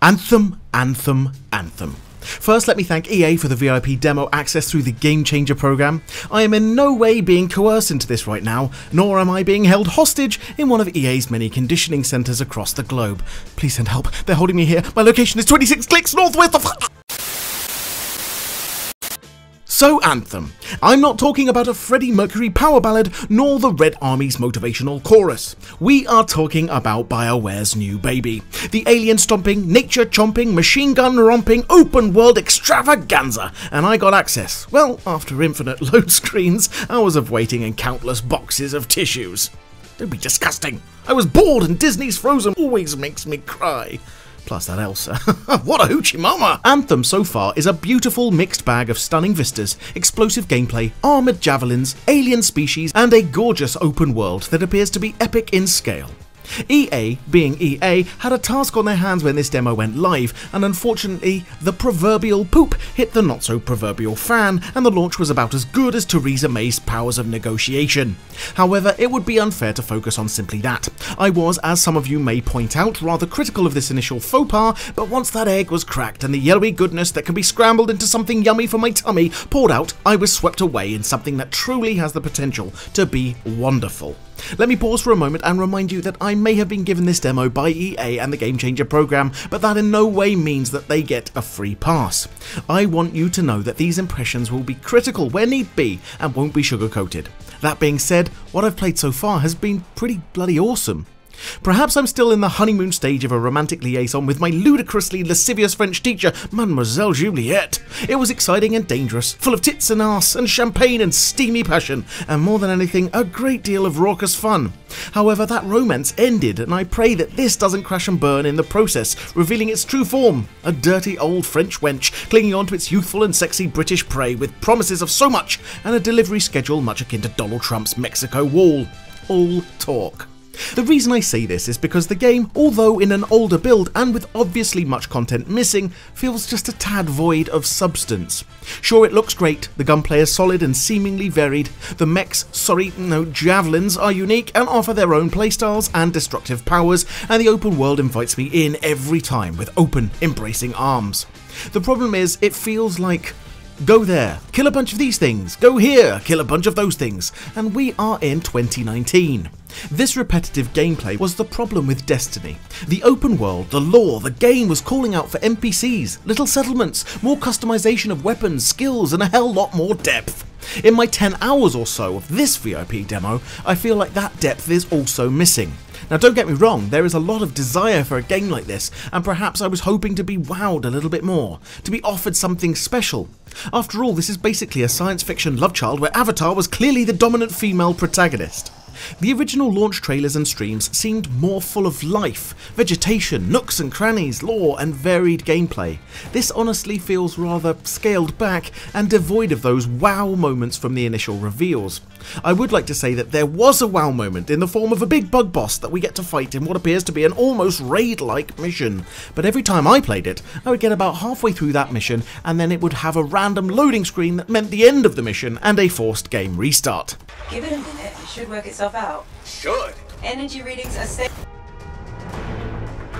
Anthem, Anthem, Anthem. First, let me thank EA for the VIP demo access through the Game Changer program. I am in no way being coerced into this right now, nor am I being held hostage in one of EA's many conditioning centres across the globe. Please send help. They're holding me here. My location is 26 clicks northwest of... So Anthem. I'm not talking about a Freddie Mercury power ballad, nor the Red Army's motivational chorus. We are talking about BioWare's new baby. The alien stomping, nature chomping, machine gun romping, open world extravaganza. And I got access, well, after infinite load screens, hours of waiting and countless boxes of tissues. Don't be disgusting. I was bored and Disney's Frozen always makes me cry. Plus that Elsa. What a hoochie mama! Anthem so far is a beautiful mixed bag of stunning vistas, explosive gameplay, armoured javelins, alien species, and a gorgeous open world that appears to be epic in scale. EA, being EA, had a task on their hands when this demo went live, and unfortunately, the proverbial poop hit the not-so-proverbial fan, and the launch was about as good as Theresa May's powers of negotiation. However, it would be unfair to focus on simply that. I was, as some of you may point out, rather critical of this initial faux pas, but once that egg was cracked and the yellowy goodness that can be scrambled into something yummy for my tummy poured out, I was swept away in something that truly has the potential to be wonderful. Let me pause for a moment and remind you that I may have been given this demo by EA and the Game Changer program, but that in no way means that they get a free pass. I want you to know that these impressions will be critical where need be and won't be sugar-coated. That being said, what I've played so far has been pretty bloody awesome. Perhaps I'm still in the honeymoon stage of a romantic liaison with my ludicrously lascivious French teacher, Mademoiselle Juliette. It was exciting and dangerous, full of tits and arse and champagne and steamy passion, and more than anything, a great deal of raucous fun. However, that romance ended, and I pray that this doesn't crash and burn in the process, revealing its true form, a dirty old French wench clinging on to its youthful and sexy British prey with promises of so much, and a delivery schedule much akin to Donald Trump's Mexico wall. All talk. The reason I say this is because the game, although in an older build and with obviously much content missing, feels just a tad void of substance. Sure, it looks great, the gunplay is solid and seemingly varied, the mechs, javelins are unique and offer their own playstyles and destructive powers, and the open world invites me in every time with open, embracing arms. The problem is, it feels like, go there, kill a bunch of these things, go here, kill a bunch of those things, and we are in 2019. This repetitive gameplay was the problem with Destiny. The open world, the lore, the game was calling out for NPCs, little settlements, more customization of weapons, skills, and a hell lot more depth. In my 10 hours or so of this VIP demo, I feel like that depth is also missing. Now don't get me wrong, there is a lot of desire for a game like this, and perhaps I was hoping to be wowed a little bit more, to be offered something special. After all, this is basically a science fiction love child where Avatar was clearly the dominant female protagonist. The original launch trailers and streams seemed more full of life, vegetation, nooks and crannies, lore and varied gameplay. This honestly feels rather scaled back and devoid of those wow moments from the initial reveals. I would like to say that there was a wow moment in the form of a big bug boss that we get to fight in what appears to be an almost raid-like mission, but every time I played it, I would get about halfway through that mission and then it would have a random loading screen that meant the end of the mission and a forced game restart. Give it a minute, it should work itself out. Should. Energy readings are safe.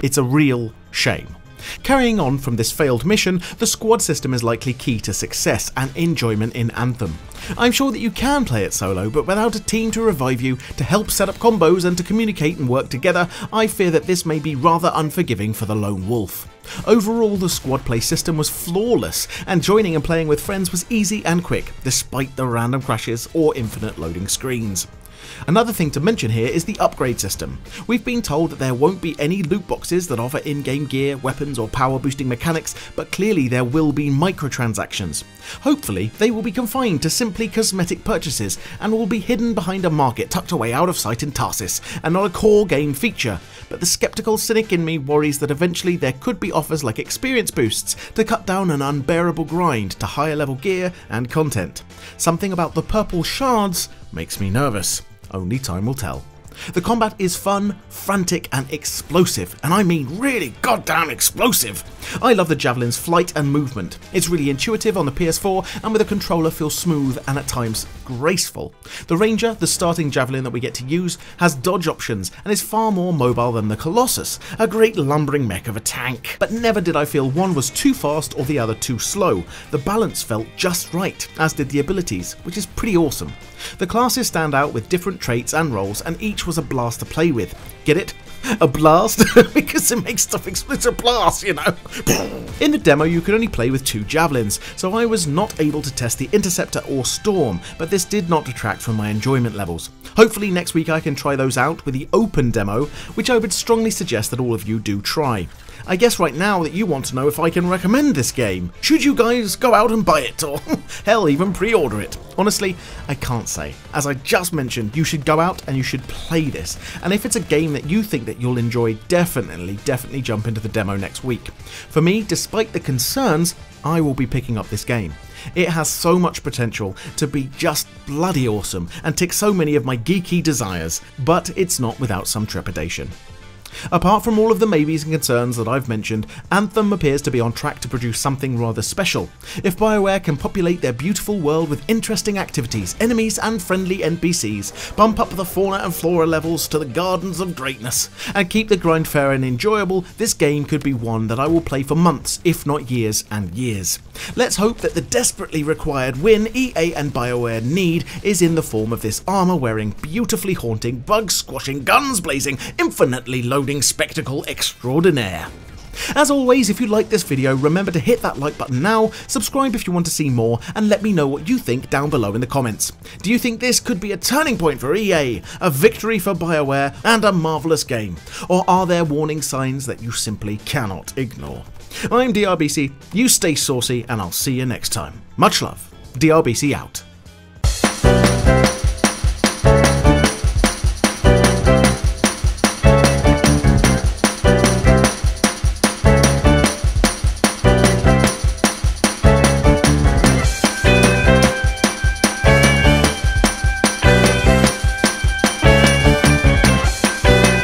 It's a real shame. Carrying on from this failed mission, the squad system is likely key to success and enjoyment in Anthem. I'm sure that you can play it solo, but without a team to revive you, to help set up combos and to communicate and work together, I fear that this may be rather unforgiving for the lone wolf. Overall, the squad play system was flawless, and joining and playing with friends was easy and quick, despite the random crashes or infinite loading screens. Another thing to mention here is the upgrade system. We've been told that there won't be any loot boxes that offer in-game gear, weapons or power boosting mechanics, but clearly there will be microtransactions. Hopefully they will be confined to simply cosmetic purchases and will be hidden behind a market tucked away out of sight in Tarsis and not a core game feature, but the skeptical cynic in me worries that eventually there could be offers like experience boosts to cut down an unbearable grind to higher level gear and content. Something about the purple shards makes me nervous. Only time will tell. The combat is fun, frantic and explosive, and I mean really goddamn explosive. I love the Javelin's flight and movement. It's really intuitive on the PS4 and with a controller feels smooth and at times graceful. The Ranger, the starting Javelin that we get to use, has dodge options and is far more mobile than the Colossus, a great lumbering mech of a tank. But never did I feel one was too fast or the other too slow. The balance felt just right, as did the abilities, which is pretty awesome. The classes stand out with different traits and roles, and each was a blast to play with. Get it? A blast? Because it makes stuff explode. A blast, you know. In the demo you could only play with 2 Javelins, so I was not able to test the Interceptor or Storm, but this did not detract from my enjoyment levels. Hopefully next week I can try those out with the open demo, which I would strongly suggest that all of you do try. I guess right now that you want to know if I can recommend this game. Should you guys go out and buy it, or hell, even pre-order it? Honestly, I can't say. As I just mentioned, you should go out and you should play this, and if it's a game that you think that you'll enjoy, definitely jump into the demo next week. For me, despite the concerns, I will be picking up this game. It has so much potential to be just bloody awesome and tick so many of my geeky desires, but it's not without some trepidation. Apart from all of the maybes and concerns that I've mentioned, Anthem appears to be on track to produce something rather special. If BioWare can populate their beautiful world with interesting activities, enemies and friendly NPCs, bump up the fauna and flora levels to the gardens of greatness, and keep the grind fair and enjoyable, this game could be one that I will play for months, if not years and years. Let's hope that the desperately required win EA and BioWare need is in the form of this armour-wearing, beautifully haunting, bug-squashing, guns-blazing, infinitely loading spectacle extraordinaire. As always, if you like this video, remember to hit that like button now, subscribe if you want to see more, and let me know what you think down below in the comments. Do you think this could be a turning point for EA, a victory for BioWare, and a marvellous game? Or are there warning signs that you simply cannot ignore? I'm DRBC, you stay saucy, and I'll see you next time. Much love, DRBC out.